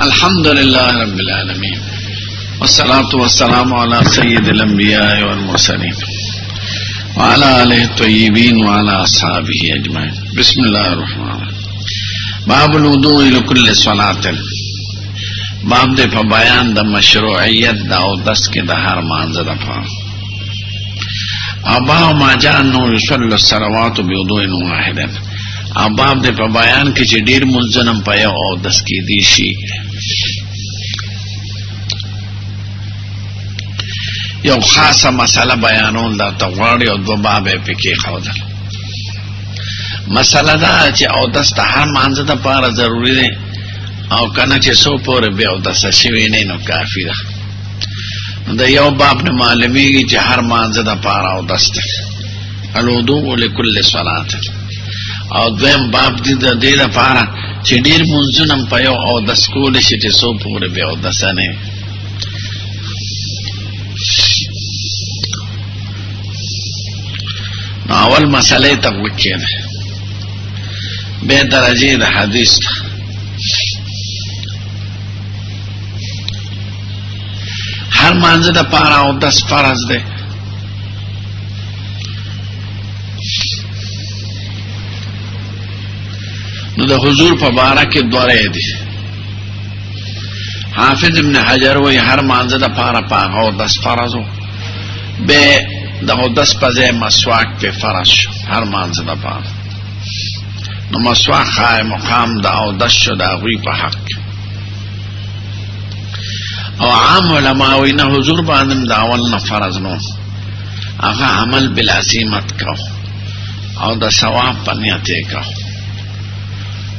الحمد لله رب العالمين والصلاة والسلام على سيد الأنبياء والمرسلين وعلى آله الطيبين وعلى أصحابه أجمعين. بسم الله الرحمن الرحيم. باب الوضوء لكل صلاة. باب دے پا بیان دا مشروعیت دا او دست کے دا ہر مانزہ دا پا اباو ما جاء انه يصلي الصلوات بوضوء واحد. باب دے پا بیان کی چی دیر منزنم پا یو او دست کی دیشی یو خاصه مسئله بیانول دا تغواړي او دو بابه پکې خودل. مسئله دا چې او دست هر مانزه د پاره ضروری دی او کنه چې سو پورې بیا او دست شوی نه نو کافی ده. د یو باب نه معلومیږي چې هر مانزه د پاره او دست الوضوء لكل صلاه. او دویم باب دی د دې لپاره چې ډیر منځونه په یو او دست کول شي چې سو پورې بیا او دست نه. اول مسئله تقویق کینه بے درجه دا حدیث تا هر مانزه دا پارا او دس فرض ده. نو دا حضور پا بارا که دوره دی. حافظ ابن حجر وی هر مانزه دا پارا پاقا او دس فرضو بے دا او دس پزے مسواک پہ فرض شو ہر مانزه دا پارا. نو مسواک خواہ مقام دا او دس شو دا غوی پا حق. او عام علماوی نا حضور باندم دا اولنا فرض نو اگا عمل بالعظیمت کاؤ او دا ثواب پا نیتے کاؤ.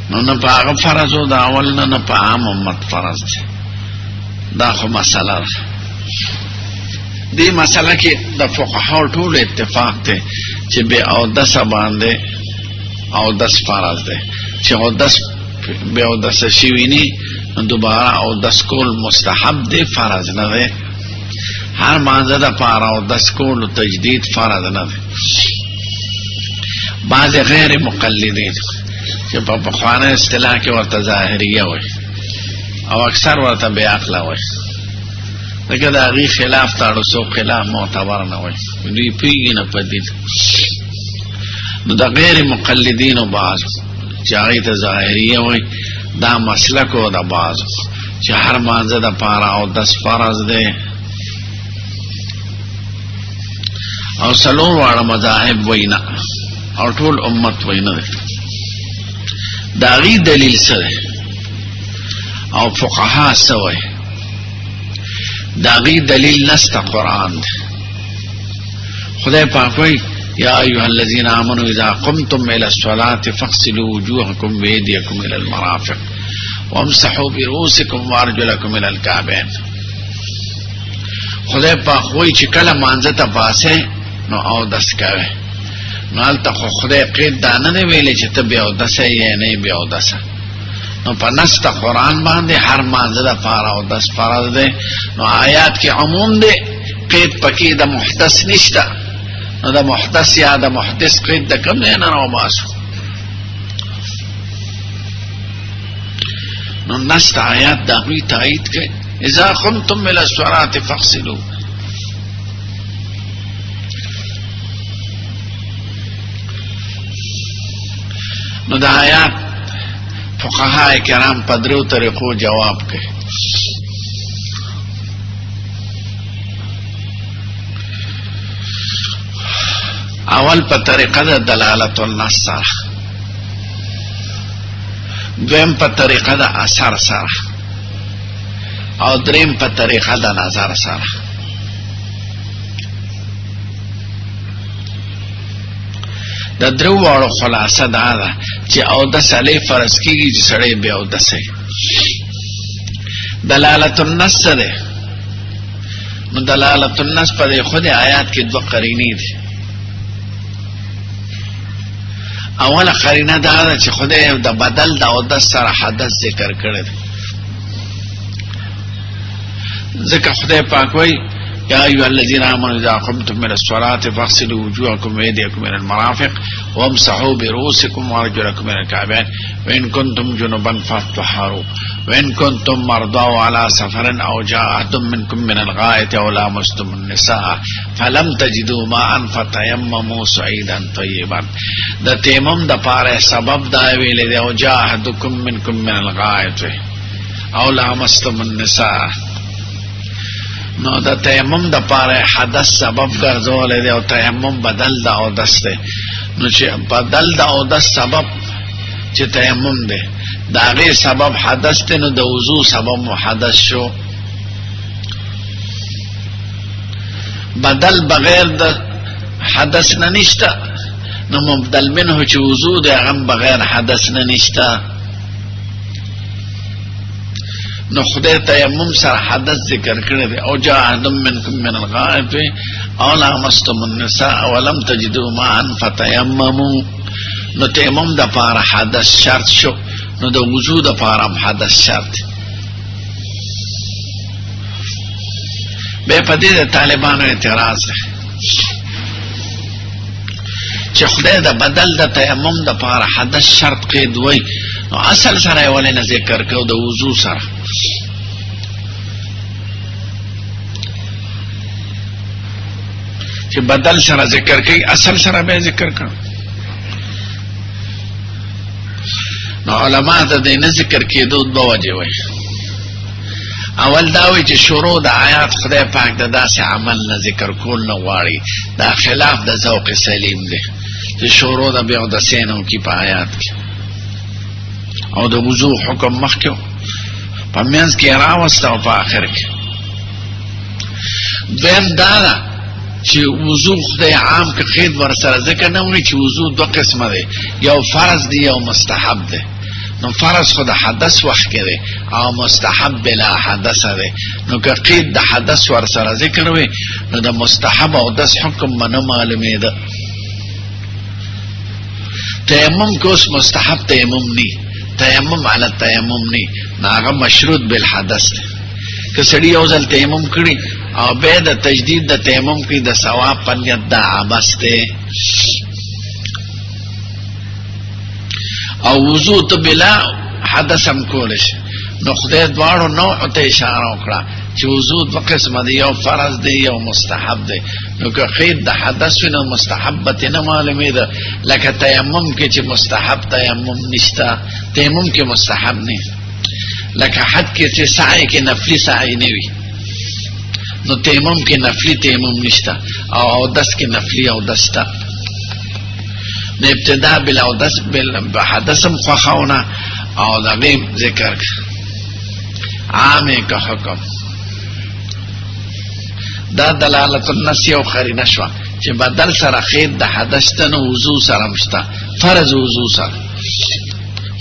نو نا پا اگا فرضو دا اولنا نا پا عام امت فرض دے. دا خو مسئلہ دی مسئلہ کی دا فقہاو ټول اتفاق تے چی بے او دس باندے او دس فرض دے. چی او دس بے او دس شیوینی دوبارہ او دس کول مستحب دے فرض نہ دے. ہر مانزہ دا پارا او دس کول تجدید فرض نہ دے. بعض غیر مقلدین چی پا پخوانا اصطلاح کے ورطا ظاہریہ ہوئی او اکثر ورطا بے عقلہ ہوئی لکه دا غی خلاف تاړو سو خلاف معتبر نه وای دوی پیږي نه پدید. نو دا غیر مقلدین او بعض چې هغه ته ظاهریه وای دا مسلک او دا بعض چې هر مانزه د پاره او 10 فرض ده او سلور واړه مذاهب وینا او ټول امت وینا ده. دا غی دلیل سره او فقها سوی داغی دلیل نستا قرآن دے. خدای پاک وی یا ایوہ الذین آمنوا اذا قمتم الى الصلاة فاغسلوا وجوهکم وایدیکم الى المرافق وامسحوا برؤوسکم وارجلکم الى الکعبین. خدای پاک وی چې کله مانزه ته پاسه نو او دس کوي. نو هلته خو خدای قید دانه نه ویلې چې ته بیا او دسه یې نه بیا او دسه. نو پا نستا قرآن باندے ہر مانزه دا پارا او 10 فرض دے. نو آیات کی عموم دے قید پکی دا محدث نشتا. نو دا محدث یا دا محدث قید دا کم دینا نو باسو. نو نستا آیات دا ہوئی تایید کئی اذا قمتم الى الصلاة فاغسلوا. نو دا آیات فقہاء کرام پدریو طریقو جواب کے. اول پا طریقہ دا دلالت النص سارا، دویم پا طریقہ دا اثر سارا، او دریم پا طریقہ دا نظر سارا. دا درو وارو خلاصه دا دا چی او دس علی فرض کی گی جی سڑے بے او دس ہے. دلالت النص دے. نو دلالت النص پا دے خود آیات کی دو قرینی دے. اول قرینه دا دا چی خود دا بدل دا او دس سر حدث ذکر کرده. ذکر خود پاکوئی يا أيها الذين آمنوا إذا قمتم من الصلاة فاغسلوا وجوهكم وأيديكم من المرافق وامسحوا برؤوسكم وأرجلكم من الكعبين وإن كنتم جنبا فاطهروا وإن كنتم مرضى على سفر أو جاء أحد منكم من الغائط أو لامستم النساء فلم تجدوا ماء فتيمموا صعيدا طيبا. د تیمم د پاره سبب دا ویل دی او جاء أحدكم منكم من الغائط او لامستم النساء. نو د تیمم د پاره حدث سبب ګرځول دی او تیمم بدل دا او دسته. نو چې بدل دا او د سبب چې تیمم دی دا غي سبب حدث ته نو د وضو سبب محدث شو. بدل بغیر د حدث نه نشتا نو مبدل منه چې وضو دی هغه بغیر حدث نه نشتا. نو خدای تیمم سره حدث ذکر کړی دی او جاء احد منکم من الغائط او لامستم النساء ولم تجدوا ماء فتيمموا. نو تیمم د پاره حدث شرط شو نو د وضو د پاره حدث شرط. به پدې د طالبانو اعتراض ده چې خدای د بدل د تیمم د پاره حدث شرط قید وای نو اصل سره ولې نه ذکر کو د وضو سره. چې بدل سره ذکر کوي اصل سره به ذکر کړ. نو علما ته د نه ذکر کېدو د وجه وای. اول دا وی چې شروع د آیات خدای پاک د داسې عمل نه ذکر کول نه غواړي. دا خلاف د ذوق سلیم دی چې شروع د بیا د سینو کې په آیات کې او د وضو حکم مخکې په منځ کې راوسته او په آخر کې. دویم دا ده چې وضو خدای عام که قید ورسره ځکه نه وایي چې وضو دو قسمه دی یو فرض دی یو مستحب دی. نو فرض خو د حدث وخت کې دی او مستحب بلا حدث دی. نو که قید د حدث ورسره ذکر وي نو د مستحب او دس حکم نه معلومېده. تیمم که اوس مستحب تیمم نی تیمم علی التیمم نی نو هغه مشروط بالحدث دی. که سړي یو ځل تیمم کړي او بیا د تجدید د تیمم کې د ثواب په نیت دا عبث دی. او وضو ته بلا حدث هم کولی شي. نو خدای دواړو نوع ته اشاره وکړه چې وضو دوه قسمه دی یو فرض دی یو مستحب دی. نو که قید د حدث وي نو مستحب به نه معلومېده لکه تیمم کې چې مستحب تیمم نشته تیمم کې مستحب نه لکه حد کې چې سعی کې نفلي سعی نه وي نو تیمم کې نفلي تیمم نشته او اودس کې نفلي اودس شته. د ابتدا بل اودس بل حدثم خوښونه او د غیب ذکر عامه که حکم دا دلالت النص یو قرینه شوه چې بدل سره قید د حدث ته نو وضو سره مشته فرض وضو سره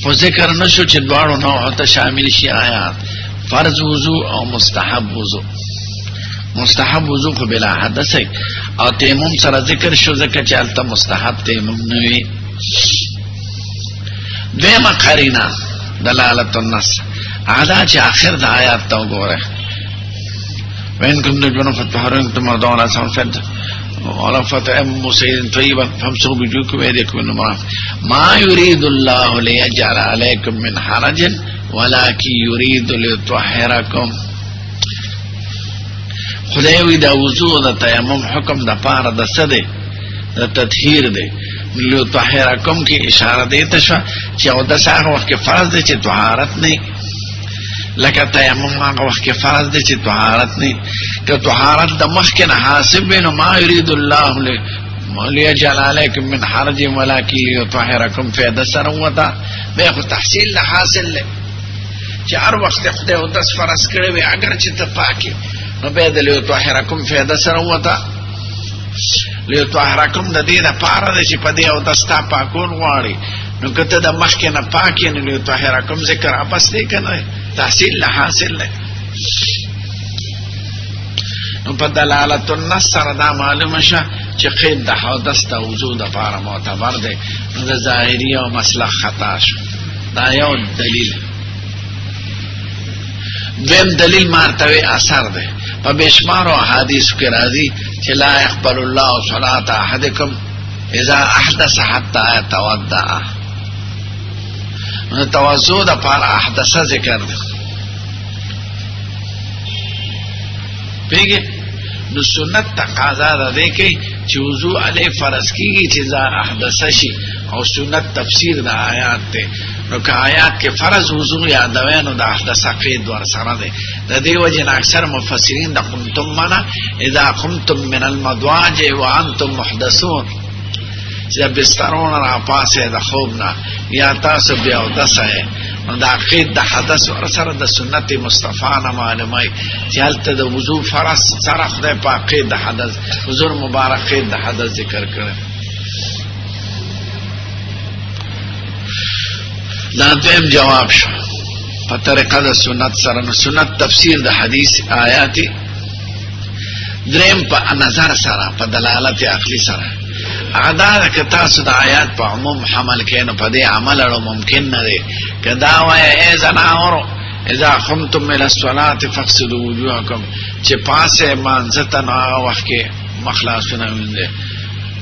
خو ذکر نشو چې دواړو نوعو ته شامل شي آیات فرض وضو او مستحب وضو. مستحب وضو خو بلا حدث او تیمم سره ذکر شو ځکه چې هلته مستحب تیمم نه وي. دویمه قرینه دلالت النص هغه دا چې آخر د آیات ته وګوره وإن كنتم جنبا فاطهروا وإن كنتم مرضى على سفر فتيمموا صعيدا طيبا فامسحوا بوجوهكم وأيديكم من المرافق ما يريد الله ليجعل عليكم من حرج ولكن يريد ليطهركم. خدای وی دا وضو د تیمم حکم د پاره د څه دی د تطهیر دی. ليطهرکم کی اشاره دی ته شو چې او د هغه وخت کې فرض دی چې طهارت نه لکه تیمم هغه وخت کې فرض دی چې طهارت نه که طهارت د مخکې نه حاصل وي نو ما يريد الله ليجعل عليكم من حرج ولكن ليطهركم فایده سره وته بیا خو تحصیل نه حاصل دی چې هر وخت خدای او داس فرض کړی وي اگر چې ته پاکي نو بیا د لیطهرکم فایده سره وته. لیطهرکم د دې لپاره دی چې په دې او دستا پاکول غواړي نو که ته د مخکې نه پاکې نو لیطهرکم ذکر اپس دی که نه تحصیل نه حاصل دی. نو په دلالت النص سره دا معلومه شه چې قید د حدث د وضو دپاره معتبر دی. نو د ظاهري او مسلک خطا شو. دا یو دلیل. دویم دلیل مرتبه اثر دی. په بشمار احادیث کې راځي چې لا يقبل الله صلاة احدكم اذا احدث حتى يتوضا. نو توضؤ د پاره احدث ذکر دی پیږي. نو سنت تقاضا ده کې چې وضو علی فرض کیږي چې ذا احدث شي، او سنت تفسیر د آیات ته. نو که آیات کې فرض وضو یادوي نو د احدث قید ور سره ده. د دې وجه اکثر مفسرین د قمتم معنا اذا قمتم من المضاجع وانتم محدثون، چې بسترون را پاسه د خوب نه یا تاسو بیا ودسه نو د عقید د حدث ور سره د سنت مصطفی نه معلومه چې هلته د وضو فرض سره خدای په عقید د حدث حضور مبارک قید د حدث ذکر کړی. دا دویم جواب شو په طریقه د سنت سره. نو سنت تفسیر د حدیث آیات، دریم په نظر سره په دلالت عقلی سره. ادا که تاسو د آیات په عموم حمل کینو په دې عمل اړه ممکن نه دی که دا وایي ای زناورو اذا قمتم الى الصلاه فاغسلوا وجوهكم، چې پاسه مانځه ته نو وخت کې مخلاصونه وینځي.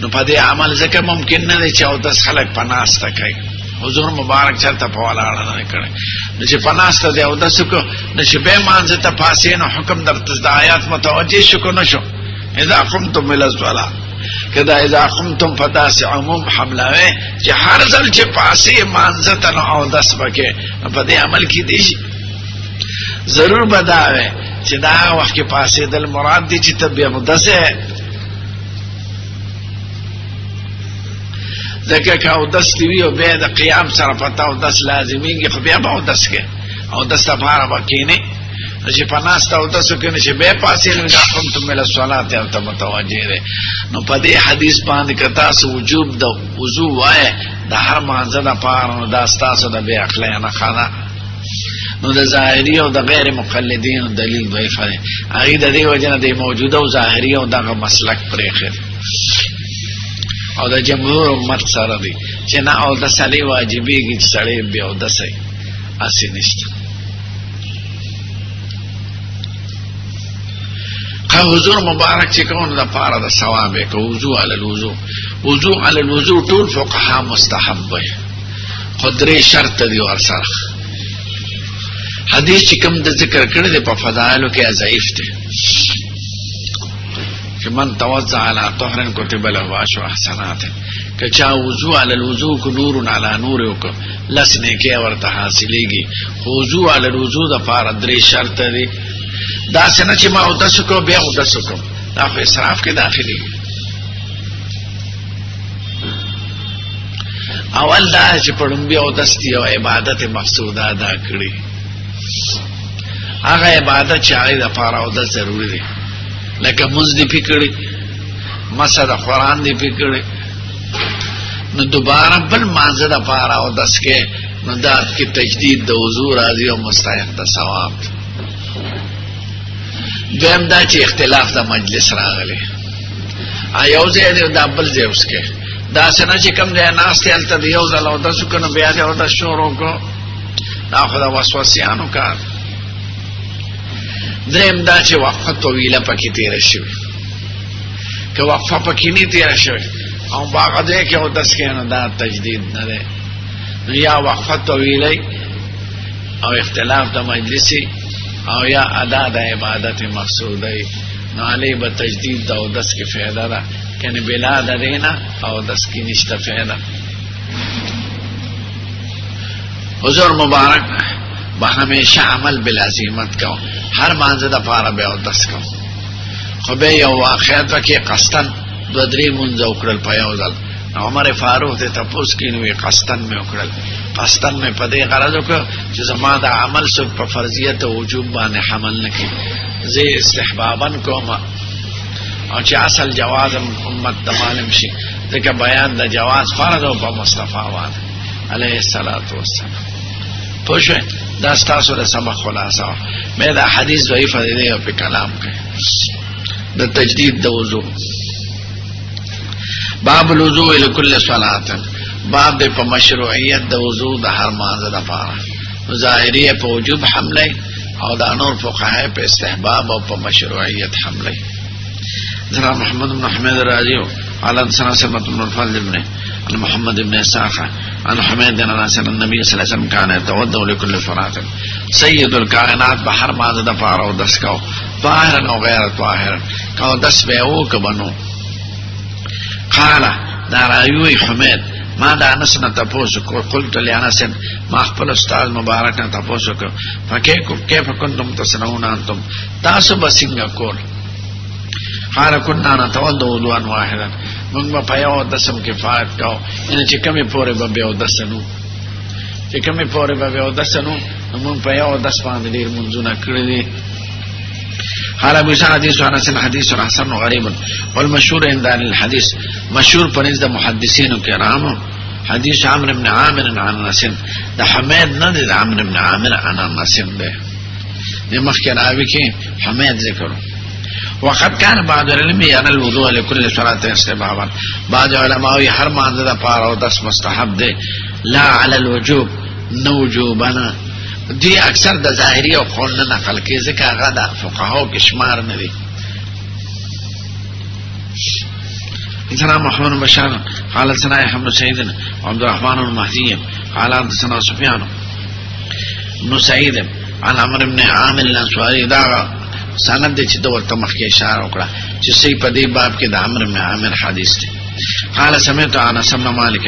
نو په دې عمل ځکه ممکن نه دی چې او د خلک په ناسته کوي. حضور مبارک چرته په ولاړه نه کړي. نو چې په ناسته دی او د سکو نو چې به مانځه ته پاسه نو حکم درته د آیات متوجه شو کو نشو. اذا قمتم الى الصلاه کدا اذا قمتم فتاس عموم حمله چې هر ځل چې پاسه مانځه ته نو او داس پکې په دې عمل کې دي ضرور بداوي چې دا وخت کې پاسه د مراد دي چې تبه مدسه ځکه که او داس دی او به د قیام سره پتا او داس لازميږي خو بیا به او داس کې او داس لپاره وکینه چې پناسته او داس کې نشي به پاسه نو دا قمتم الى الصلاه او ته متوجه ده. نو په دې حدیث باندې کتا سو وجوب د وضو وای د هر مانځه د پاره نو دا تاسو د بیا عقل نه خاله. نو د ظاهری او د غیر مقلدین دلیل ضعیف دی. هغه د دې وجنه د موجوده او ظاهری او دغه مسلک پرې خیر او د جمهور امت سره دی چې نه او د صلی واجبېږي چې سړی بیا او د سي اسی نشته. حضور مبارک چې کوم د پاره د ثواب کو وضو علی الوضو، وضو علی الوضو ټول فقها مستحب وي، خدای شرط دی ور سره. حدیث چې کوم د ذکر کړی دی په فضائلو کې ضعیف دی چې من توضع على طهر كتب له عشر حسنات، کچا وضو علی الوضو کو نور علی نور کو لسنه کې ورته حاصلېږي. وضو علی الوضو د پاره درې شرط دی. دا څنګه چې ما او تاسو کو بیا او تاسو کو دا په اسراف کې داخلي. اول دا چې پړم بیا او دستي او عبادت مقصوده ادا کړی، هغه عبادت چې هغه د پاره او د ضروري دی، لکه مونږ دی پکړي مسد قرآن دی پکړي. نو دوباره بل مانځه د پاره او داس کې نو دا کې تجدید د وضو راځي او مستحق د ثواب. دویم دا چې اختلاف د مجلس راغلی یو ځای دی دا بل ځای اوس کې دا څنګه چې کوم ځای ناست دی هلته یو ځل اودس وکړو نو بیا دې اودس شروع کړو، دا خو د وسوسیانو کار. دریم دا چې وقفه طویله پکې تېره شوې، که وقفه پکې نه تېره شوې او باغ ځای کې اودس کې نو دا تجدید نه دی. نو یا وقفه طویله او اختلاف د مجلسي او یا ادا د عبادت مقصوده نو علی به تجدید د اودس کې فائدہ ده، کنه بلا د دینا اودس کې نشته فائدہ. حضور مبارک به همیشه عمل بلازمت کو، هر مانځه د پاره به اودس کو. خو به یو واقعیت کې قصدن دو درې مونږ وکړل په یو ځل. عمر فاروق ته تاسو کې نو قصدن مې وکړل، قصدن مې په دې غرض وکړ چې زما د عمل څخه په فرضیت او وجوب باندې حمل نکړي، زه استحبابا کوم او چې اصل جواز امت د معلوم شي ځکه بیان د جواز فرض او په مصطفی باندې علیه الصلاۃ والسلام. پوښه دا تاسو د سبق خلاصه مې دا حدیث ضعیف دی او په کلام کې د تجدید د وضو. باب الوضوء لكل صلاه، باب د په مشروعیت د وضو د هر مانځه لپاره. ظاهریه په وجوب حمله او دا نور فقهاء په استحباب او په مشروعیت حمله. ذرا محمد بن حمید رازی قال سنا سلمة بن الفضل بن محمد بن اسحاق عن حمید بن انس النبي صلى الله عليه وسلم كان يتوضا لكل صلاه. سيد الكائنات بحر ما د فارو دس کو طاهرا او غیر طاهرا کو دس به او کبنو. قال دارایوی حمید ما دا انس نه تاسو کو قلت لانس ما خپل استاد مبارک نه تاسو کو فكيف كنتم تصنعون انتم تاسو بسنګ کول. قال كنا نتوضا وضوءا واحدا موږ په یو دسم کفایت کو ان چې کمی پورې به یو دسنو چې کمی پورې به یو دسنو موږ په یو دس باندې ډیر منځونه کړی دي. قال ابو سعد حديث انس حديث حسن غريب والمشهور عند الحديث مشهور پنځ د محدثینو کرامو حديث عمرو بن عامر عن انس د حمید نه د عمرو بن عامر عن انس ده مخکې راوي کې حمید ذکر. وقد كان بعض العلم ان الوضوء لكل صلاه استحبابا بعض علماء هر مانځه د پاره او داس مستحب ده لا على الوجوب نوجوبنا دي اکثر د ظاهري او قول نه نقل کې ځکه هغه د فقهاو کې شمار نه دي. سنا محمد بشار قال سنا احمد سعيد عبد الرحمن المهدي قال سنا سفيان بن سعيد عن عمرو بن عامر الانصاري دا سند چې د ورته مخکې اشاره وکړه چې صحیح په دې باب کې د عمرو بن عامر حدیث دی. قال سمعت انس بن مالك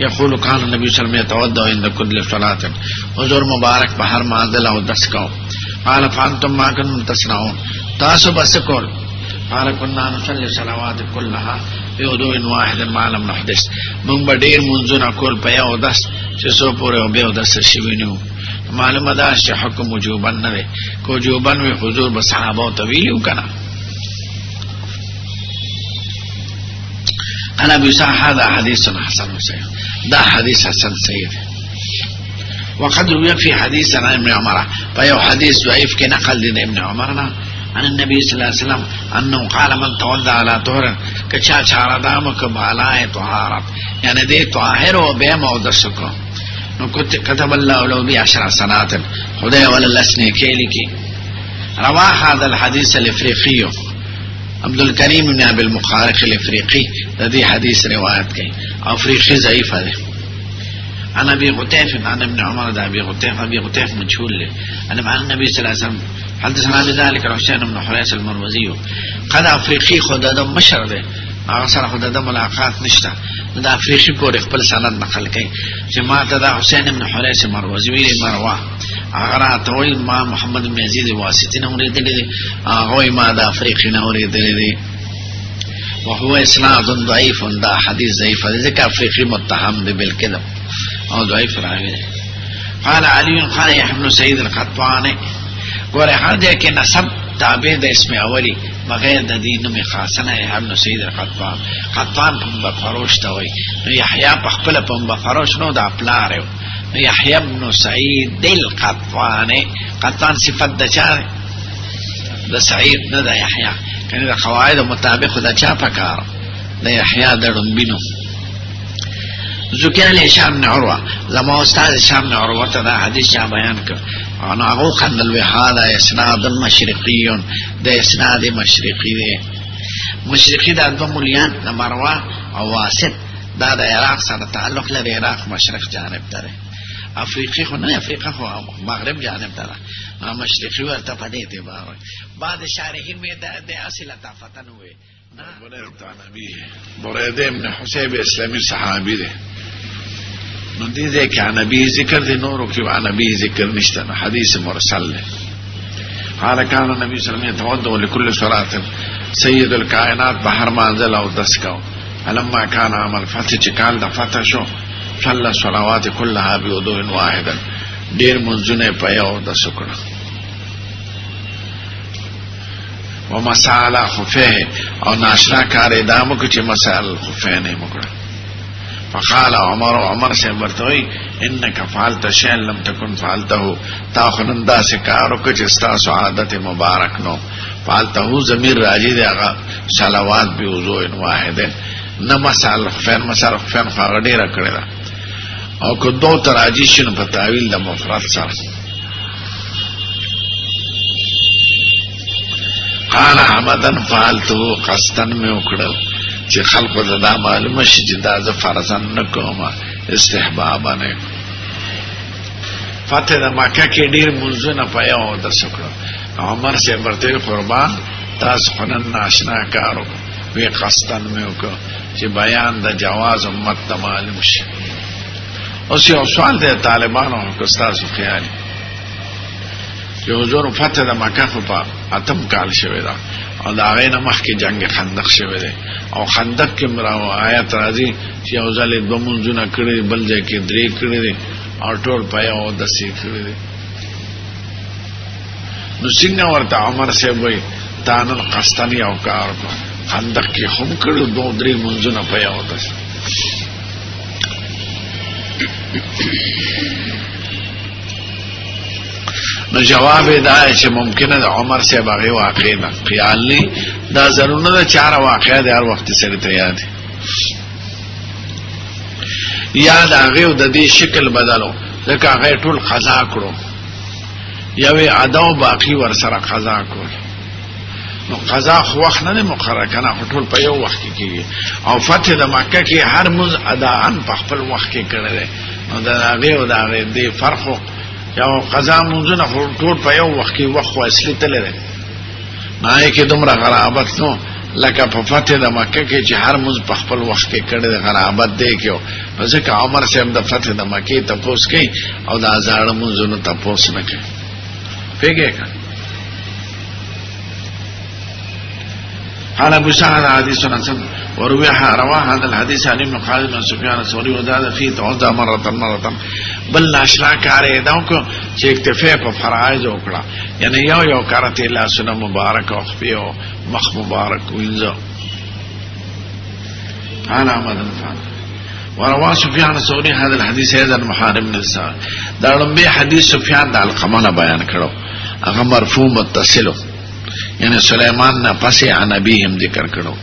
يقول كان النبي صلى الله عليه وسلم يتوضا عند كل صلاه حضور مبارک په هر مانځل او دس کو. قال فانتم ما كنتم تصنعون تاسو بس کول. قال كنا نصلي صلوات كلها بوضوء واحد ما لم نحدث موږ ډیر منځونه کول په یو دس چې سو پورې او به دس شوی نو. معلومه ده چې حکم وجوبا نه دی کو وجوبا وی حضور به صحابه تویل کنا. انا بيسا هذا حديث حسن صحيح ده حديث حسن صحيح. وقد روي في حديث عن ابن عمر فيو حديث ضعيف كي نقل دين ابن عمرنا عن النبي صلى الله عليه وسلم انه قال من توضا على طهر كچا چار دامك بالا طهارت يعني دي طاهر وبه مودسكو نو كتب الله له ب10 سنوات خدای ولا لسنه كيلكي. رواه هذا الحديث الافريقي عبد الكريم بن ابي المخارق الافريقي هذه حديث روایت کوي افریقی ضعیف ده. انا ابي غتيف عن ابن عمر ده ابي غتيف مجهول له انا عن النبي صلى الله عليه وسلم حدثنا بذلك حسين بن حريث المروزي قد افریقی خدای د مشر ده هغه سره خدای د ملاقات نشته د افریقی پورې خپل سند نقل کوي چې ما ته د حسين بن حريث المروزي ویلي مروه هغه ته ما محمد بن يزيد واسطي نه ورېدلې هغه ما د افریقی نه ورېدلې وهو اسناد ضعيف دا حديث ضعيف ذکر افریقی متهم بالكذب او ضعيف راوي. قال علي قال يحيى بن سعيد القطواني ګوره هر ځای کې نسب تابع د اسم اولی بغیر د دین می خاصنه يحيى بن سعيد القطوان قطوان په فروش ته وي يحيى په خپل په فروش نو دا پلار يحيى بن سعيد القطواني قطوان صفت د چا د سعيد نه د يحيى کنه د قواعد مطابق د چا پکار د يحيى د رنبینو. ذکر هشام بن عروه زما استاد هشام بن عروه ته دا حدیث چا بیان کړ انا هغه خندل وی هذا اسناد مشرقي د اسناد مشرقي دی. مشرقي د دوه مليان د مروه او واسط دا د عراق سره تعلق لري عراق مشرق جانب ته افریقی خو نه افریقا خو مغرب جانب ته مشرقي ورته پدې ته بار بعد شارحین می د اصل طافتن وي بريده ابن حسيب اسلامي صحابي ده نو دې ده کې نبی ذکر دي نورو کې نبی ذکر نشته حدیث مرسل له. قال كان النبي صلى الله عليه وسلم يتوضا لكل صلاه سيد الكائنات بحر منزل او دسکو لما كان عمل فتح چکال د فتح شو صلى الصلوات كلها بوضوء واحد ډیر منځونه په یو د سکړه ومسال خفه او ناشرا کار ادامه کو چې مسال خفه نه مکړه. فقال عمر سے برتوي انك فعلت شيئا لم تكن فعلته تاخذن دا سکارو کو چې ستا سعادت مبارک نو فعلته ضمیر راجی دی هغه صلوات بوضوء واحد نه مسال خفن فغډی را کړی او کو دو تراجی شنو په تعویل د مفرد سره قال عمدن فعلته قصدن میں اکڑل چې خلقو ته دا معلومه شي چې دا زه فرضاً نه کوم استحبابا نه. فتح د مکه کې ډېر منځونه په یو اودس وکړه. عمر صاحب ورته قربان تاسو خو نن ناشنا کار وکړو، وی قصدن مې وکړو چې بیان د جواز امت ته معلوم شي. اوس یو سوال دی طالبانو که ستاسو خیال چې حضور فتح د مکه خو په اتم کال شوی ده او د هغې نه مخکې جنګ خندق شوی دی او خندق کې آیت راځي چې یو ځل یې 2 منځونه کړي دي، بل ځای کې 3 کړي دي او ټول په یو اودس یې کړي دي. نو څنګه ورته عمر صاحب وایي تا نن قصدن یو کار وکړو، خندق کې هم کړي 2-3 منځونه په یو اودس. نو جواب دا چې ممکنه د عمر صاحب هغه واقع نه خیال نه دا ضرورونه د 4 واقعه د هر وخت سره ته یاد یاد هغه د دې شکل بدلو ځکه هغه ټول قضا کړو، یوې اداو باقی ور سره قضا کړو. نو قضا خو وخت نه مقرره کنه، ټول په یو وخت کې کیږي او فتح د مکه کې هر مز اداءن په خپل وخت کې کړل. نو دا هغه او دا هغه دې فرق یو قضا منځونه ټول په یو وخت کې وخت اصلي تل لري نه کې دومره غرابت نو لکه په فتح د مکه کې چې هر مز په خپل وخت کې کړل غرابت دی کېو. ځکه عمر صاحب د فتح د مکه تپوس کوي او د ازاړه منځونو تپوس نه کوي. پیګه قال ابو سعد حديث حسن وروى هذا الحديث عن ابن خالد بن سفيان الثوري وزاد فيه توضا مره بل ناشنا کار دا کو چې اکتفا په فرایض وکړه، یعنی یو کارته الله سنه مبارک او خپیو مخ مبارک وینځه. انا مدن فان وروى سفيان الثوري هذا الحديث ايضا محارم النساء. دا لمبي حديث سفيان د القمه بیان کړو، هغه مرفوع متصل یعنی سلیمان نه پسې عن ابيهم ذکر کړو.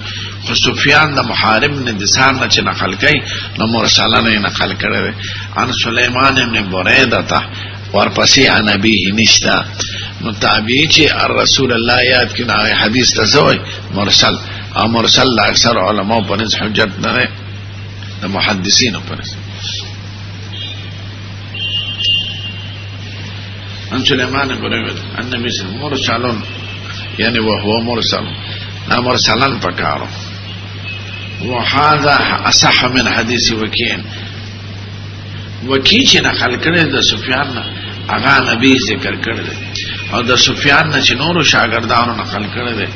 خو سفیان د محارم نه د سار نه چې نقل کوي نو مرسلانه نقل کړي ان سلیمان ابن بریده ته ورپسې عن ابيه نشتا. نو تابعی چې رسول الله یاد کړي حدیث ته زوی مرسل او مرسل اکثر علما په نس حجت نه د محدثین په نس. ان سلیمان بریده النبي مرسلون یعنی وهو مرسل نا مرسلن پکارو. وهذا اصح من حديث وكيع. وكيع چې نقل کړي د سفیان نه هغه نبی ذکر کړي او د سفیان نه چې نورو شاګردانو نقل کړي دي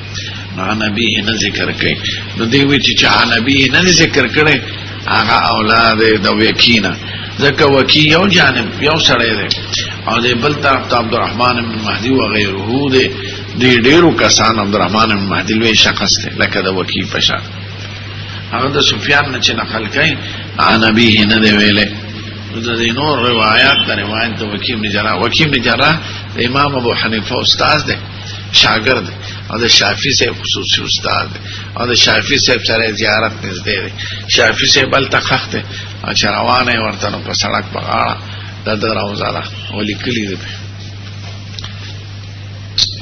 نو نبی نه ذکر کوي. نو دی وی چې نبی نه ذکر کړي هغه اولاد د وکیع نه، ځکه وکیع یو جانب یو سړی دی او د بل طرف ته عبدالرحمن بن مهدی و غیره دی. دی ډیرو کسان عبدالرحمن بن مهدی لوی شخص دی لکه د وکیع په شان. هغه د سفیان نه چې نقل کوي عن ابيه نه دی ویلې. د دې نور روایت د روایت د وکیع بن جراح، وکیع بن جراح د امام ابو حنیفه استاد دی، شاګرد او د شافعي صاحب خصوصي استاد دی او د شافعي صاحب سره زیارت نږدې دی. شافعي صاحب بل تخت دی او چروانه ورته په سړک په غاړه د روزه ده ولیکلي دی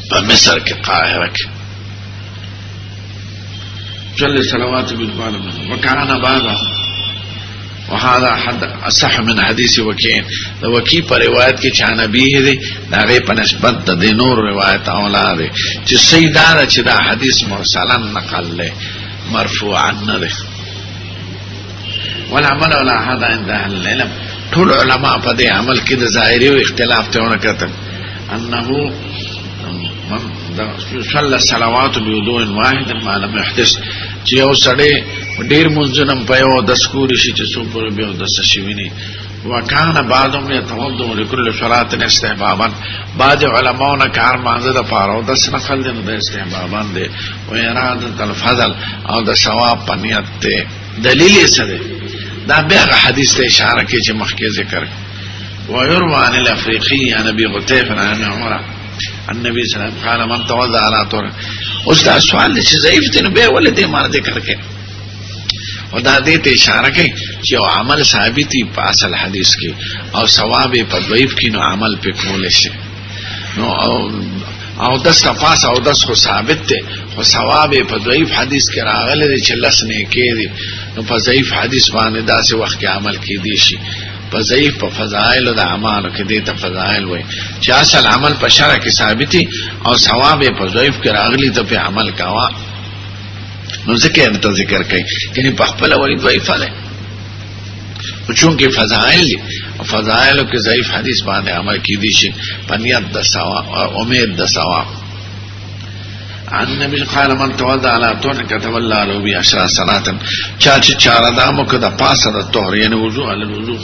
په مصر کې قاهره کې. صلى صلوات بالقلب وكان بعض وهذا حد اصح من حديث وكيع. وكيع پر روایت کې چا نبی دی داغه په نسبت د نور روایت اولاد چې سیدار چې دا حدیث مرسلن نقل له مرفوعا نه ده. والعمل على هذا عند اهل العلم، ټول علماء په دې عمل کې د ظاهري او اختلاف ته ونه کتل انه صلى الصلوات بوضوء واحد ما لم يحدث چې یو سړی ډیر منځنم په یو د سکوري شي چې څو پر به د سشویني. وکانه بعضهم يتوضا لكل صلاه استحبابا، بعض علماء کار مانزه د پاره د نقل د استحبابا دي او اراده الفضل او د ثواب په نیت ته دلیل یې سره دا بیا حدیث ته اشاره کوي چې مخکې ذکر. ويروى عن الافریقي عن ابي غطيف عن عمر النبي صلی الله علیه وسلم قال من توضا على طهر. اوس دا سوال چې ضعیف دی نو به ولې دې مار ذکر کوي او دا دې ته اشاره کوي چې او عمل ثابتي په اصل حدیث کې او ثواب په ضعیف کې نو عمل په کول شي. نو او دس تفاس او دس خو ثابت ته خو ثواب په ضعیف حدیث کې راغلی دی چې لس نه کېږي نو په ضعیف حدیث باندې داسې وخت کې عمل کې دي شي په ضعیف په فضائل د اعمال کې دي ته فضائل وای چې اصل عمل په شرع کې ثابتي او ثواب په ضعیف کې راغلی ته په عمل کاوه نو ذکر ته ذکر کوي کله په خپل ولی ضعیف ده او چونکه فضائل دي او فضائل کې ضعیف حدیث باندې عمل کې دي شي پنیت د ثواب او امید د ثواب عن نبی قال من توضع على طهر كتب الله له بعشر صلاه چا دا مو کده پاسه د طهر یعنی وضو علی الوضو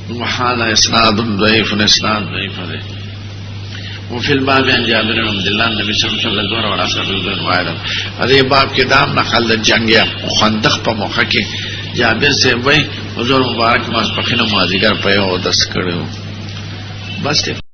وحال اسناد ضعيف اسناد ضعيف ده وفي الباب عن جابر بن عبد الله النبي صلى الله عليه وسلم الظهر والعصر بالظهر واحد هذه باب کې دام نقل د جنگ خندق په موخه کې جابر سے وای حضور مبارک ماسپخینه مازیګر په یو دس کړو بس